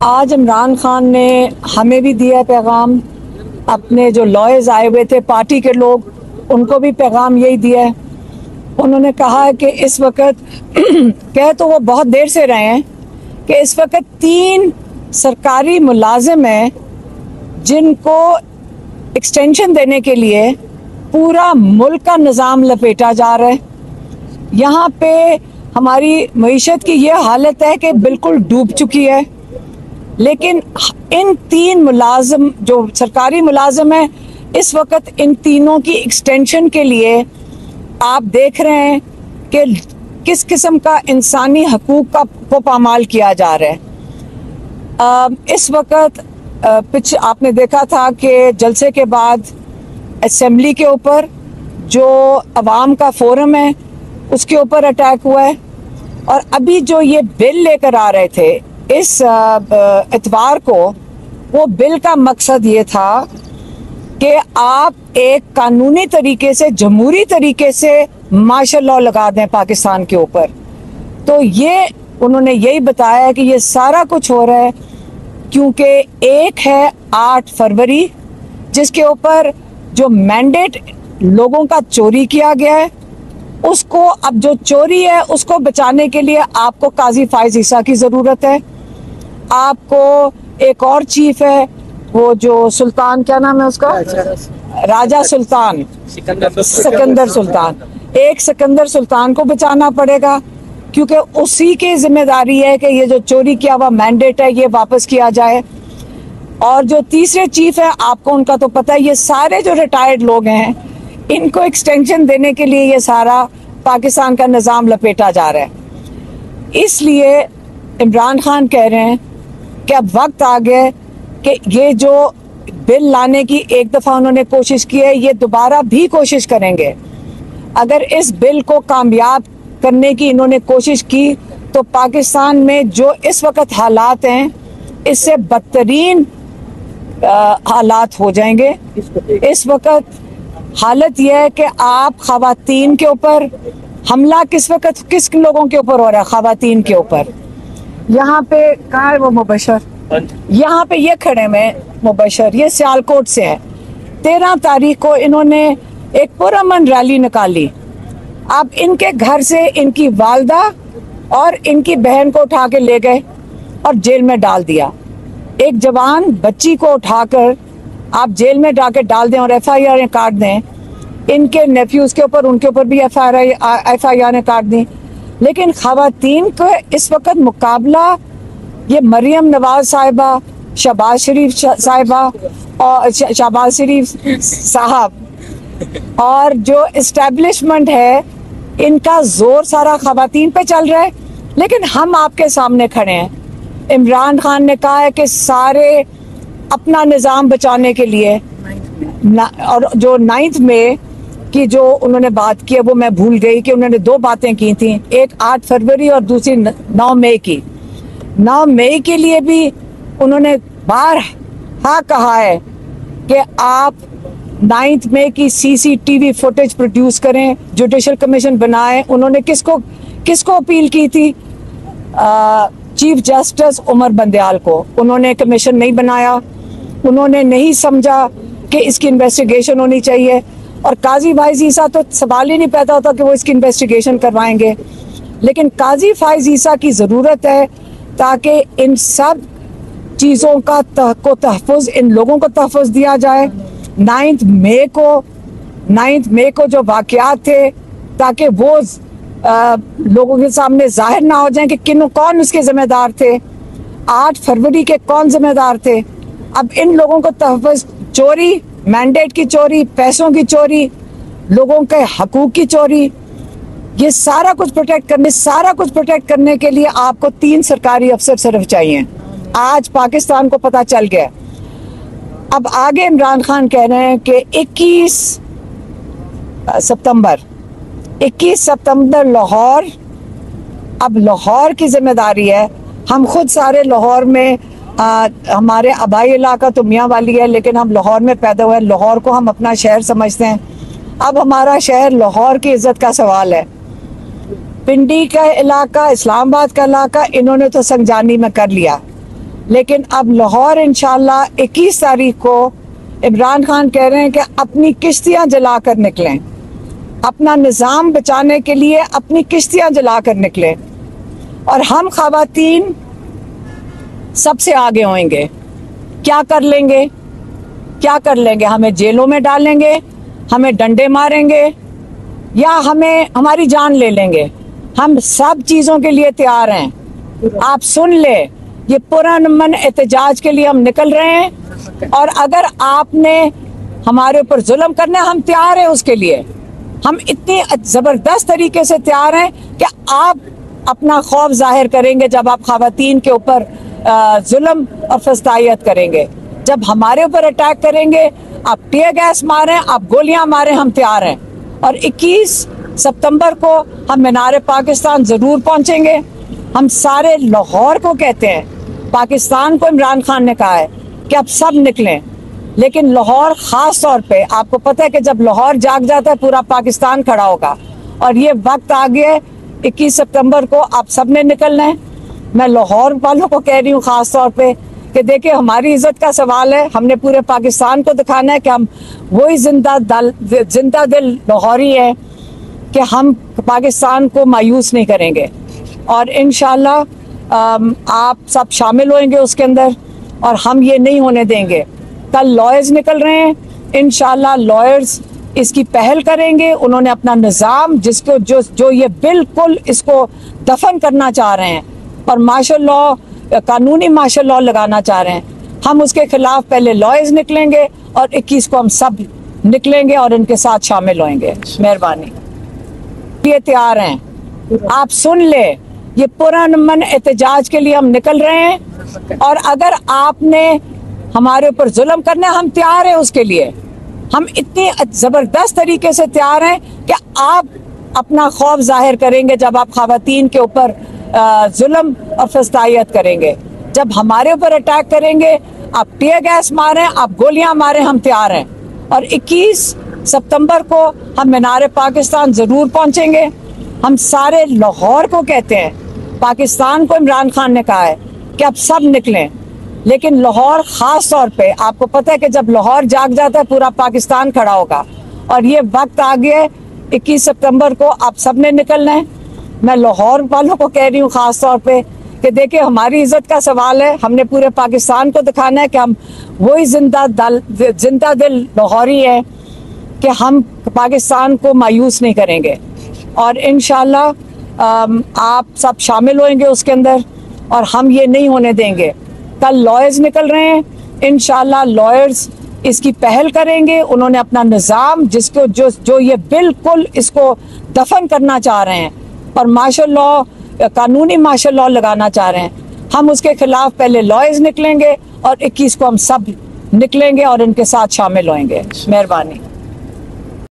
आज इमरान खान ने हमें भी दिया पैगाम, अपने जो लॉयर्स आए हुए थे पार्टी के लोग उनको भी पैगाम यही दिया है। उन्होंने कहा है कि इस वक्त कह तो वो बहुत देर से रहे हैं कि इस वक्त 3 सरकारी मुलाजिम हैं जिनको एक्सटेंशन देने के लिए पूरा मुल्क का निज़ाम लपेटा जा रहा है। यहाँ पे हमारी मईशत की ये हालत है कि बिल्कुल डूब चुकी है। लेकिन इन 3 मुलाजिम जो सरकारी मुलाजिम हैं, इस वक्त इन तीनों की एक्सटेंशन के लिए आप देख रहे हैं कि किस किस्म का इंसानी हकूक को पामाल किया जा रहा है। इस वक्त आपने देखा था कि जलसे के बाद असेंबली के ऊपर जो अवाम का फोरम है उसके ऊपर अटैक हुआ है, और अभी जो ये बिल लेकर आ रहे थे इस इतवार को, वो बिल का मकसद ये था कि आप एक कानूनी तरीके से, जमहूरी तरीके से मार्शल लॉ लगा दें पाकिस्तान के ऊपर। तो ये उन्होंने यही बताया कि ये सारा कुछ हो रहा है क्योंकि एक है 8 फरवरी जिसके ऊपर जो मैंडेट लोगों का चोरी किया गया है, उसको अब जो चोरी है उसको बचाने के लिए आपको काजी फायज ईसा की ज़रूरत है। आपको एक और चीफ है, वो जो सुल्तान, क्या नाम है उसका, राजा सुल्तान, सिकंदर सुल्तान, एक सिकंदर सुल्तान को बचाना पड़ेगा क्योंकि उसी की जिम्मेदारी है कि ये जो चोरी किया हुआ मैंडेट है ये वापस किया जाए। और जो तीसरे चीफ है, आपको उनका तो पता है, ये सारे जो रिटायर्ड लोग हैं इनको एक्सटेंशन देने के लिए ये सारा पाकिस्तान का निज़ाम लपेटा जा रहा है। इसलिए इमरान खान कह रहे हैं कि अब वक्त आ गया कि ये जो बिल लाने की एक दफ़ा उन्होंने कोशिश की है, ये दोबारा भी कोशिश करेंगे। अगर इस बिल को कामयाब करने की इन्होंने कोशिश की तो पाकिस्तान में जो इस वक्त हालात हैं इससे बदतरीन हालात हो जाएंगे। इस वक्त हालत यह है कि आप ख़वातीन के ऊपर हमला किस वक्त किस लोगों के ऊपर हो रहा है, ख़वातीन के ऊपर। यहाँ पे कहाँ है वो मुबशर, यहाँ पे ये खड़े में मुबशर, ये सियालकोट से है। 13 तारीख को इन्होंने एक पुरअमन रैली निकाली। अब इनके घर से इनकी वालदा और इनकी बहन को उठा के ले गए और जेल में डाल दिया। एक जवान बच्ची को उठाकर आप जेल में जाके डाल दें और FIR काट दें। इनके नेफ्यूज के ऊपर, उनके ऊपर भी FIR काट दी। लेकिन ख़वातीन को इस वक्त मुकाबला ये मरियम नवाज साहिबा, शहबाज शरीफ साहिबा और शहबाज शरीफ साहब और जो इस्टेब्लिशमेंट है, इनका जोर सारा ख़वातीन पे चल रहा है। लेकिन हम आपके सामने खड़े हैं। इमरान खान ने कहा है कि सारे अपना निज़ाम बचाने के लिए और जो 9 मई की जो उन्होंने बात की है वो मैं भूल गई कि उन्होंने 2 बातें की थी, एक 8 फरवरी और दूसरी 9 मई की। 9 मई के लिए भी उन्होंने बारहा कहा है कि आप 9 मई की CCTV फुटेज प्रोड्यूस करें, जुडिशल कमीशन बनाएं। उन्होंने किसको अपील की थी? चीफ जस्टिस उमर बंदयाल को। उन्होंने कमीशन नहीं बनाया, उन्होंने नहीं समझा कि इसकी इन्वेस्टिगेशन होनी चाहिए। और काजी फायज ईसा तो सवाल ही नहीं पैदा होता कि वो इसकी इन्वेस्टिगेशन करवाएंगे। लेकिन काजी फायज ईसा की ज़रूरत है ताकि इन सब चीज़ों का तहफ़्फ़ुज़, इन लोगों को तहफ़्फ़ुज़ दिया जाए। 9 मई को जो वाक़यात थे, ताकि वो लोगों के सामने जाहिर ना हो जाए कि कौन उसके ज़िम्मेदार थे। 8 फरवरी के कौन ज़िम्मेदार थे। अब इन लोगों को तहफ़्फ़ुज़, चोरी, मैंडेट की चोरी, पैसों की चोरी, लोगों के हकूक़ की चोरी, ये सारा कुछ प्रोटेक्ट करने के लिए आपको 3 सरकारी अफसर सिर्फ चाहिए। आज पाकिस्तान को पता चल गया। अब आगे इमरान खान कह रहे हैं कि 21 सितंबर लाहौर, अब लाहौर की जिम्मेदारी है। हम खुद सारे लाहौर में, हमारे आबाई इलाका तो मियाँ वाली है, लेकिन हम लाहौर में पैदा हुए, लाहौर को हम अपना शहर समझते हैं। अब हमारा शहर लाहौर की इज्जत का सवाल है। पिंडी का इलाका, इस्लामाबाद का इलाका इन्होंने तो संजानी में कर लिया। लेकिन अब लाहौर इंशाल्लाह 21 तारीख को इमरान खान कह रहे हैं कि अपनी किश्तियां जलाकर निकलें, अपना निज़ाम बचाने के लिए अपनी किश्तियां जलाकर निकलें और हम ख़वातीन सबसे आगे होंगे। क्या कर लेंगे? क्या कर लेंगे? हमें जेलों में डालेंगे, हमें डंडे मारेंगे या हमें हमारी जान ले लेंगे। हम सब चीज़ों के लिए तैयार हैं। आप सुन ले, ये पुरअमन एहतजाज के लिए हम निकल रहे हैं और अगर आपने हमारे ऊपर जुल्म करना है, हम तैयार हैं उसके लिए। हम इतनी ज़बरदस्त तरीके से तैयार हैं कि आप अपना खौफ जाहिर करेंगे जब आप ख़वातीन के ऊपर जुल्म और फस्तायत करेंगे। जब हमारे ऊपर अटैक करेंगे, आप टीयर गैस मारें, आप गोलियां मारें, हम तैयार हैं। और 21 सितंबर को हम मीनार पाकिस्तान ज़रूर पहुंचेंगे। हम सारे लाहौर को कहते हैं, पाकिस्तान को इमरान खान ने कहा है कि अब सब निकलें, लेकिन लाहौर ख़ास तौर पे आपको पता है कि जब लाहौर जाग जाता है पूरा पाकिस्तान खड़ा होगा। और ये वक्त आ गया है, 21 सितंबर को आप सब ने निकलना है। मैं लाहौर वालों को कह रही हूँ ख़ास तौर पे कि देखिए, हमारी इज्जत का सवाल है। हमने पूरे पाकिस्तान को दिखाना है कि हम वही जिंदा दिल लाहौरी है कि हम पाकिस्तान को मायूस नहीं करेंगे। और इंशाल्लाह आप सब शामिल होंगे उसके अंदर और हम ये नहीं होने देंगे। कल लॉयर्स निकल रहे हैं, इंशाल्लाह लॉयर्स इसकी पहल करेंगे। उन्होंने अपना निज़ाम जिसको जो ये बिल्कुल इसको दफन करना चाह रहे हैं और मार्शल लॉ, कानूनी मार्शल लॉ लगाना चाह रहे हैं, हम उसके खिलाफ पहले लॉयर्स निकलेंगे और 21 को हम सब निकलेंगे और इनके साथ शामिल होंगे। मेहरबानी, ये तैयार हैं। आप सुन ले, ये पुरअमन एहतजाज के लिए हम निकल रहे हैं और अगर आपने हमारे ऊपर जुल्म करना है, हम तैयार हैं उसके लिए। हम इतनी ज़बरदस्त तरीके से तैयार हैं कि आप अपना खौफ जाहिर करेंगे जब आप ख़वातीन के ऊपर जुल्म और फस्तायत करेंगे। जब हमारे ऊपर अटैक करेंगे, आप टीयर गैस मारें, आप गोलियां मारें, हम तैयार हैं। और 21 सितंबर को हम मीनार पाकिस्तान ज़रूर पहुंचेंगे। हम सारे लाहौर को कहते हैं, पाकिस्तान को इमरान खान ने कहा है कि अब सब निकलें, लेकिन लाहौर ख़ास तौर पे आपको पता है कि जब लाहौर जाग जाता है पूरा पाकिस्तान खड़ा होगा। और ये वक्त आ गया है, 21 सितंबर को आप सब ने निकलना है। मैं लाहौर वालों को कह रही हूँ ख़ास तौर पे कि देखिए, हमारी इज्जत का सवाल है। हमने पूरे पाकिस्तान को दिखाना है कि हम वही जिंदा दिल लाहौरी है कि हम पाकिस्तान को मायूस नहीं करेंगे। और इंशाल्लाह आप सब शामिल होंगे उसके अंदर और हम ये नहीं होने देंगे। कल लॉयर्स निकल रहे हैं, इंशाल्लाह लॉयर्स इसकी पहल करेंगे। उन्होंने अपना निज़ाम जिसको जो ये बिल्कुल इसको दफन करना चाह रहे हैं और मार्शल लॉ, कानूनी मार्शल लॉ लगाना चाह रहे हैं, हम उसके खिलाफ पहले लॉयर्स निकलेंगे और 21 को हम सब निकलेंगे और इनके साथ शामिल होंगे। मेहरबानी।